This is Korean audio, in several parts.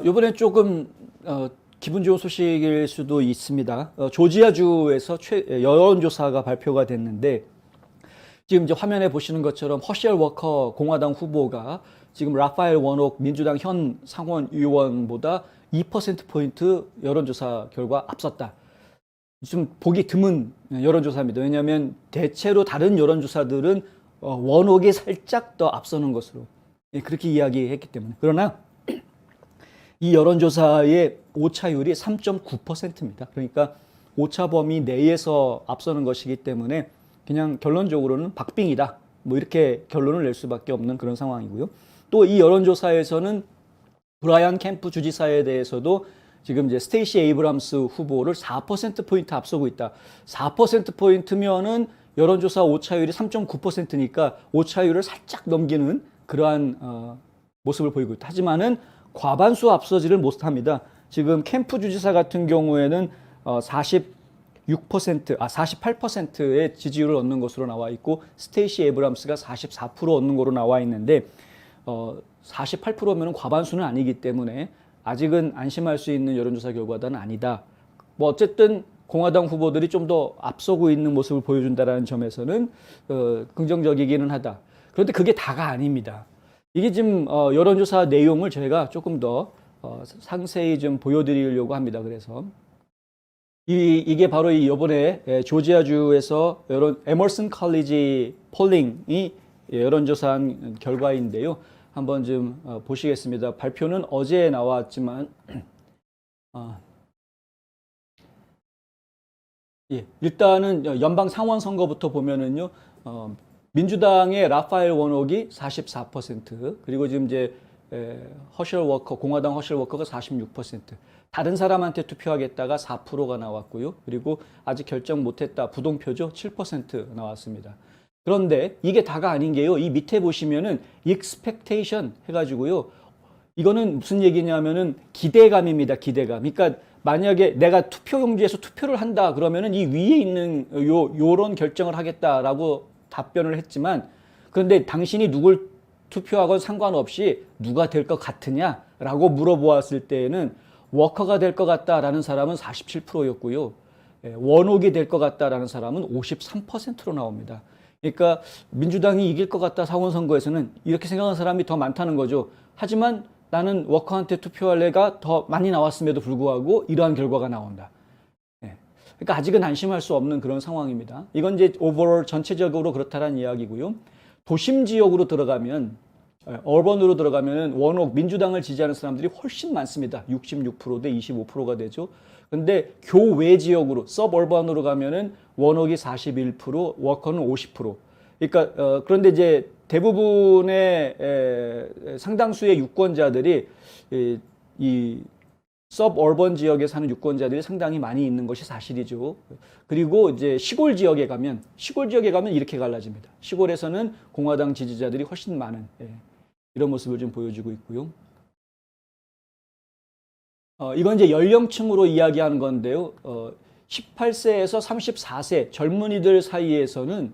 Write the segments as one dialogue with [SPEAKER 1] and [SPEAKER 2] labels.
[SPEAKER 1] 이번엔 조금 기분 좋은 소식일 수도 있습니다. 조지아주에서 여론조사가 발표가 됐는데 지금 이제 화면에 보시는 것처럼 허셜 워커 공화당 후보가 지금 라파엘 워녹 민주당 현 상원 의원보다 2%포인트 여론조사 결과 앞섰다. 좀 보기 드문 여론조사입니다. 왜냐하면 대체로 다른 여론조사들은 워녹이 살짝 더 앞서는 것으로 그렇게 이야기했기 때문에. 그러나 이 여론조사의 오차율이 3.9%입니다. 그러니까 오차 범위 내에서 앞서는 것이기 때문에 그냥 결론적으로는 박빙이다. 뭐 이렇게 결론을 낼 수밖에 없는 그런 상황이고요. 또 이 여론조사에서는 브라이언 캠프 주지사에 대해서도 지금 이제 스테이시 에이브람스 후보를 4%포인트 앞서고 있다. 4%포인트면은 여론조사 오차율이 3.9%니까 오차율을 살짝 넘기는 그러한 모습을 보이고 있다. 하지만은 과반수 앞서지를 못합니다. 지금 캠프 주지사 같은 경우에는 48%의 지지율을 얻는 것으로 나와 있고 스테이시 에이브람스가 44% 얻는 것으로 나와 있는데 48%면 과반수는 아니기 때문에 아직은 안심할 수 있는 여론조사 결과는 아니다. 뭐 어쨌든 공화당 후보들이 좀 더 앞서고 있는 모습을 보여준다는 점에서는 긍정적이기는 하다. 그런데 그게 다가 아닙니다. 이게 지금 여론조사 내용을 저희가 조금 더 상세히 좀 보여드리려고 합니다. 그래서 이게 바로 이번에 조지아주에서 에머슨 컬리지 폴링이 여론조사한 결과인데요. 한번 좀 보시겠습니다. 발표는 어제 나왔지만 일단은 연방 상원 선거부터 보면은요. 민주당의 라파엘 워녹이 44%, 그리고 지금 이제 허셜 워커, 공화당 허셜 워커가 46%, 다른 사람한테 투표하겠다가 4%가 나왔고요. 그리고 아직 결정 못했다, 부동표죠, 7% 나왔습니다. 그런데 이게 다가 아닌 게요. 이 밑에 보시면은 expectation 해가지고요. 이거는 무슨 얘기냐면은 기대감입니다. 기대감. 그러니까 만약에 내가 투표용지에서 투표를 한다 그러면은 이 위에 있는 요런 결정을 하겠다라고 답변을 했지만, 그런데 당신이 누굴 투표하건 상관없이 누가 될 것 같으냐라고 물어보았을 때에는 워커가 될 것 같다라는 사람은 47%였고요. 원옥이 될 것 같다라는 사람은 53%로 나옵니다. 그러니까 민주당이 이길 것 같다 상원 선거에서는 이렇게 생각하는 사람이 더 많다는 거죠. 하지만 나는 워커한테 투표할래가 더 많이 나왔음에도 불구하고 이러한 결과가 나온다. 그러니까 아직은 안심할 수 없는 그런 상황입니다. 이건 이제 오버롤 전체적으로 그렇다는 이야기고요. 도심 지역으로 들어가면, 어번으로 들어가면 워녹 민주당을 지지하는 사람들이 훨씬 많습니다. 66%대 25%가 되죠. 근데 교외 지역으로, 서버번으로 가면은 워녹이 41%, 워커는 50%. 그러니까 그런데 이제 대부분의 상당수의 유권자들이 이 서버번 지역에 사는 유권자들이 상당히 많이 있는 것이 사실이죠. 그리고 이제 시골 지역에 가면 이렇게 갈라집니다. 시골에서는 공화당 지지자들이 훨씬 많은 이런 모습을 좀 보여주고 있고요. 이건 이제 연령층으로 이야기하는 건데요. 18세에서 34세 젊은이들 사이에서는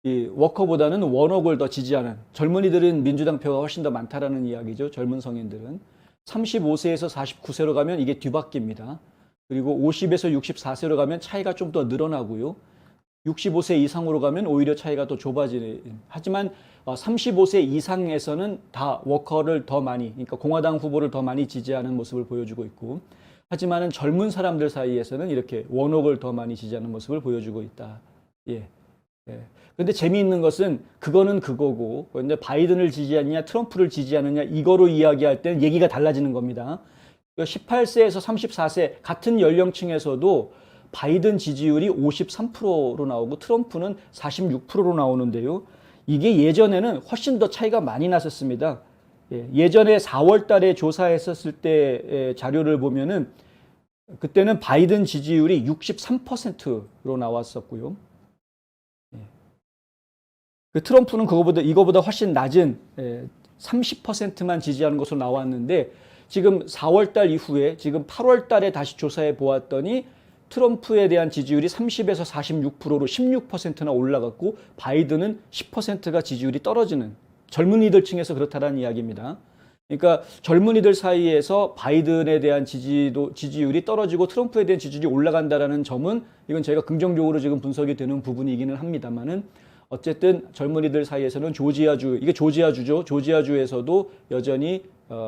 [SPEAKER 1] 이 워커보다는 워녹을 더 지지하는, 젊은이들은 민주당 표가 훨씬 더 많다라는 이야기죠. 젊은 성인들은. 35세에서 49세로 가면 이게 뒤바뀝니다. 그리고 50에서 64세로 가면 차이가 좀 더 늘어나고요. 65세 이상으로 가면 오히려 차이가 더 좁아지는. 하지만 35세 이상에서는 다 워커를 더 많이, 그러니까 공화당 후보를 더 많이 지지하는 모습을 보여주고 있고, 하지만은 젊은 사람들 사이에서는 이렇게 워녹을 더 많이 지지하는 모습을 보여주고 있다. 근데 재미있는 것은 그거는 그거고, 근데 바이든을 지지하느냐 트럼프를 지지하느냐 이거로 이야기할 때는 얘기가 달라지는 겁니다. 18세에서 34세 같은 연령층에서도 바이든 지지율이 53%로 나오고 트럼프는 46%로 나오는데요. 이게 예전에는 훨씬 더 차이가 많이 났었습니다. 예전에 4월 달에 조사했었을 때 자료를 보면은 그때는 바이든 지지율이 63%로 나왔었고요. 그 트럼프는 이거보다 훨씬 낮은 30%만 지지하는 것으로 나왔는데, 지금 4월 달 이후에 지금 8월 달에 다시 조사해 보았더니 트럼프에 대한 지지율이 30에서 46%로 16%나 올라갔고, 바이든은 10%가 지지율이 떨어지는, 젊은이들 층에서 그렇다는 이야기입니다. 그러니까 젊은이들 사이에서 바이든에 대한 지지율이 떨어지고 트럼프에 대한 지지율이 올라간다라는 점은 이건 저희가 긍정적으로 지금 분석이 되는 부분이기는 합니다만은 어쨌든 젊은이들 사이에서는 이게 조지아주죠. 조지아주에서도 여전히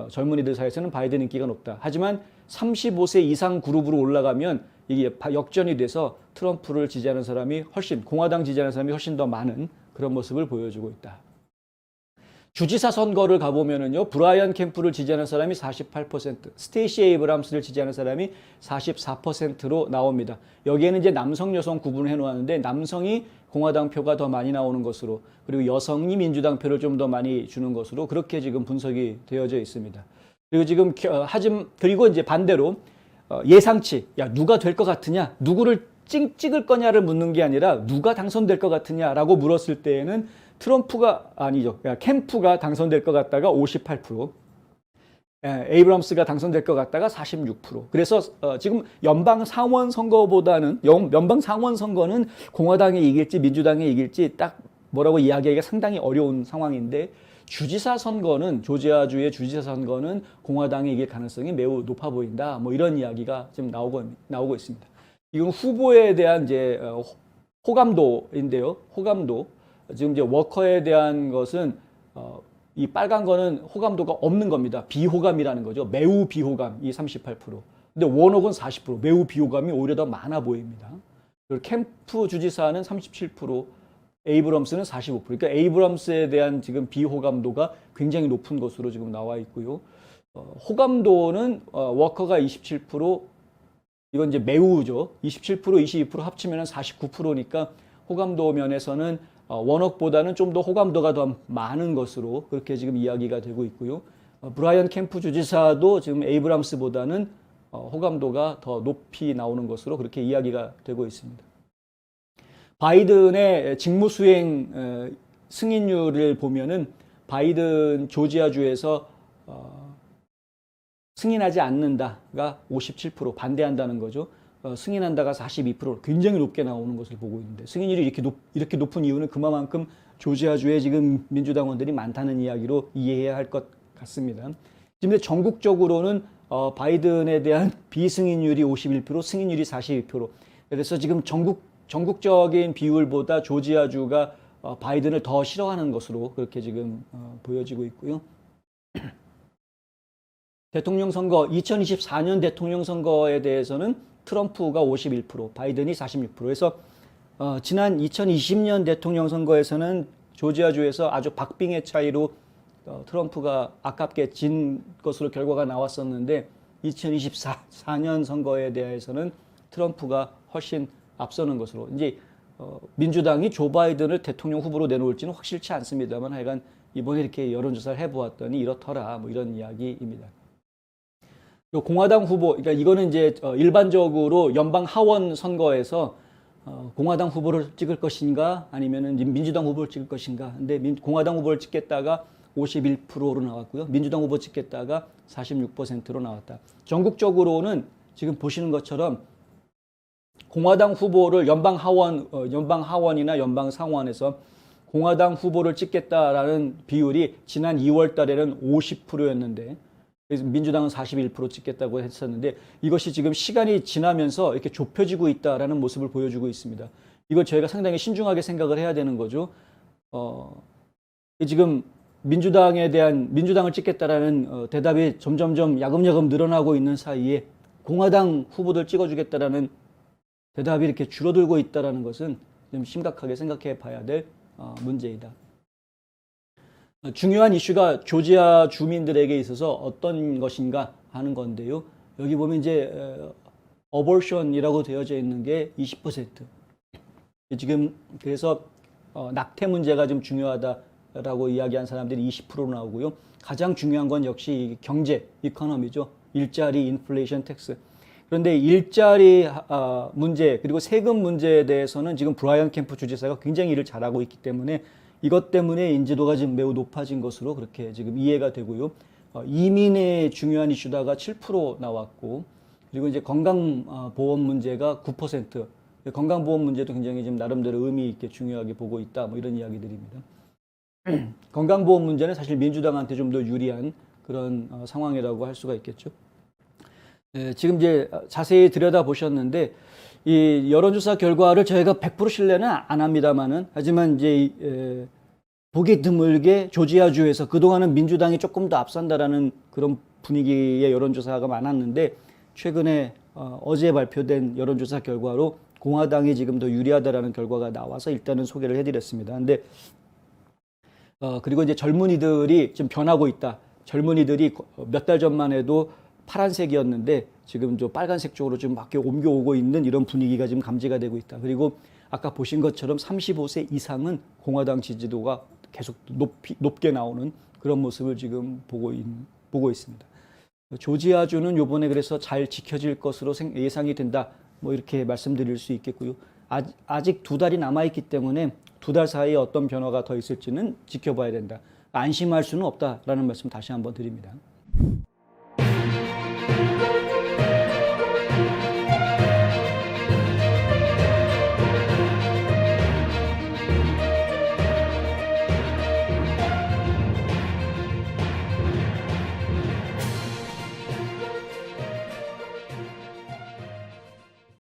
[SPEAKER 1] 젊은이들 사이에서는 바이든 인기가 높다. 하지만 35세 이상 그룹으로 올라가면 이게 역전이 돼서 트럼프를 지지하는 사람이 공화당 지지하는 사람이 훨씬 더 많은 그런 모습을 보여주고 있다. 주지사 선거를 가보면은요, 브라이언 캠프를 지지하는 사람이 48%, 스테이시 에이브람스를 지지하는 사람이 44%로 나옵니다. 여기에는 이제 남성, 여성 구분을 해놓았는데, 남성이 공화당 표가 더 많이 나오는 것으로, 그리고 여성이 민주당 표를 좀 더 많이 주는 것으로, 그렇게 지금 분석이 되어져 있습니다. 그리고 지금, 그리고 이제 반대로, 예상치, 야, 누가 될 것 같으냐, 누구를 찍을 거냐를 묻는 게 아니라, 누가 당선될 것 같으냐라고 물었을 때에는 캠프가 당선될 것 같다가 58%, 에이브럼스가 당선될 것 같다가 46%. 그래서 지금 연방 상원 선거는 공화당이 이길지 민주당이 이길지 딱 뭐라고 이야기하기가 상당히 어려운 상황인데, 주지사 선거는 조지아주의 주지사 선거는 공화당이 이길 가능성이 매우 높아 보인다. 뭐 이런 이야기가 지금 나오고 있습니다. 이건 후보에 대한 이제 호감도인데요. 호감도. 지금 이제 워커에 대한 것은 이 빨간 거는 호감도가 없는 겁니다. 비호감이라는 거죠. 매우 비호감이 38%. 근데 워녹은 40%. 매우 비호감이 오히려 더 많아 보입니다. 그리고 캠프 주지사는 37%, 에이브럼스는 45%. 그러니까 에이브럼스에 대한 지금 비호감도가 굉장히 높은 것으로 지금 나와 있고요. 호감도는 워커가 27%, 이건 이제 매우죠. 27%, 22% 합치면 49%니까 호감도 면에서는 워녹보다는 좀 더 호감도가 더 많은 것으로 그렇게 지금 이야기가 되고 있고요. 브라이언 캠프 주지사도 지금 에이브람스보다는 호감도가 더 높이 나오는 것으로 그렇게 이야기가 되고 있습니다. 바이든의 직무수행 승인율을 보면은 바이든 조지아주에서 승인하지 않는다가 57%, 반대한다는 거죠. 승인한다가 42%, 굉장히 높게 나오는 것을 보고 있는데, 승인율이 이렇게 높은 이유는 그만큼 조지아주에 지금 민주당원들이 많다는 이야기로 이해해야 할 것 같습니다. 지금 전국적으로는 바이든에 대한 비승인율이 51%, 승인율이 42%. 그래서 지금 전국적인 비율보다 조지아주가 바이든을 더 싫어하는 것으로 그렇게 지금 보여지고 있고요. 대통령 선거, 2024년 대통령 선거에 대해서는 트럼프가 51%, 바이든이 46%. 그래서 지난 2020년 대통령 선거에서는 조지아주에서 아주 박빙의 차이로 트럼프가 아깝게 진 것으로 결과가 나왔었는데, 2024년 선거에 대해서는 트럼프가 훨씬 앞서는 것으로, 이제 민주당이 조 바이든을 대통령 후보로 내놓을지는 확실치 않습니다만, 하여간 이번에 이렇게 여론조사를 해보았더니 이렇더라, 뭐 이런 이야기입니다. 공화당 후보, 그러니까 이거는 이제 일반적으로 연방 하원 선거에서 공화당 후보를 찍을 것인가 아니면은 민주당 후보를 찍을 것인가. 근데 공화당 후보를 찍겠다가 51%로 나왔고요. 민주당 후보 찍겠다가 46%로 나왔다. 전국적으로는 지금 보시는 것처럼 공화당 후보를 연방 하원이나 연방 상원에서 공화당 후보를 찍겠다라는 비율이 지난 2월 달에는 50%였는데, 민주당은 41% 찍겠다고 했었는데, 이것이 지금 시간이 지나면서 이렇게 좁혀지고 있다라는 모습을 보여주고 있습니다. 이걸 저희가 상당히 신중하게 생각을 해야 되는 거죠. 지금 민주당을 찍겠다라는 대답이 점점점 야금야금 늘어나고 있는 사이에 공화당 후보들 찍어주겠다라는 대답이 이렇게 줄어들고 있다라는 것은 좀 심각하게 생각해 봐야 될 문제이다. 중요한 이슈가 조지아 주민들에게 있어서 어떤 것인가 하는 건데요. 여기 보면 이제 어버션이라고 되어져 있는 게 20%. 지금 그래서 낙태 문제가 좀 중요하다라고 이야기한 사람들이 20%로 나오고요. 가장 중요한 건 역시 경제, 이코노미죠. 일자리, 인플레이션, 텍스. 그런데 일자리 문제 그리고 세금 문제에 대해서는 지금 브라이언 캠프 주지사가 굉장히 일을 잘하고 있기 때문에 이것 때문에 인지도가 지금 매우 높아진 것으로 그렇게 지금 이해가 되고요. 이민의 중요한 이슈다가 7% 나왔고, 그리고 이제 건강보험 문제가 9%. 건강보험 문제도 굉장히 지금 나름대로 의미 있게 중요하게 보고 있다. 뭐 이런 이야기들입니다. 건강보험 문제는 사실 민주당한테 좀 더 유리한 그런 상황이라고 할 수가 있겠죠. 지금 이제 자세히 들여다보셨는데 이 여론조사 결과를 저희가 100% 신뢰는 안 합니다만은 하지만 이제 보기 드물게 조지아주에서 그동안은 민주당이 조금 더 앞선다라는 그런 분위기의 여론조사가 많았는데 최근에 어제 발표된 여론조사 결과로 공화당이 지금 더 유리하다라는 결과가 나와서 일단은 소개를 해드렸습니다. 근데 그리고 이제 젊은이들이 좀 변하고 있다. 젊은이들이 몇 달 전만 해도 파란색이었는데 지금 저 빨간색 쪽으로 좀 막 옮겨오고 있는 이런 분위기가 지금 감지가 되고 있다. 그리고 아까 보신 것처럼 35세 이상은 공화당 지지도가 계속 높게 나오는 그런 모습을 지금 보고 있습니다. 조지아주는 요번에 그래서 잘 지켜질 것으로 예상이 된다. 뭐 이렇게 말씀드릴 수 있겠고요. 아직 2달이 남아있기 때문에 2달 사이에 어떤 변화가 더 있을지는 지켜봐야 된다. 안심할 수는 없다라는 말씀 다시 한번 드립니다.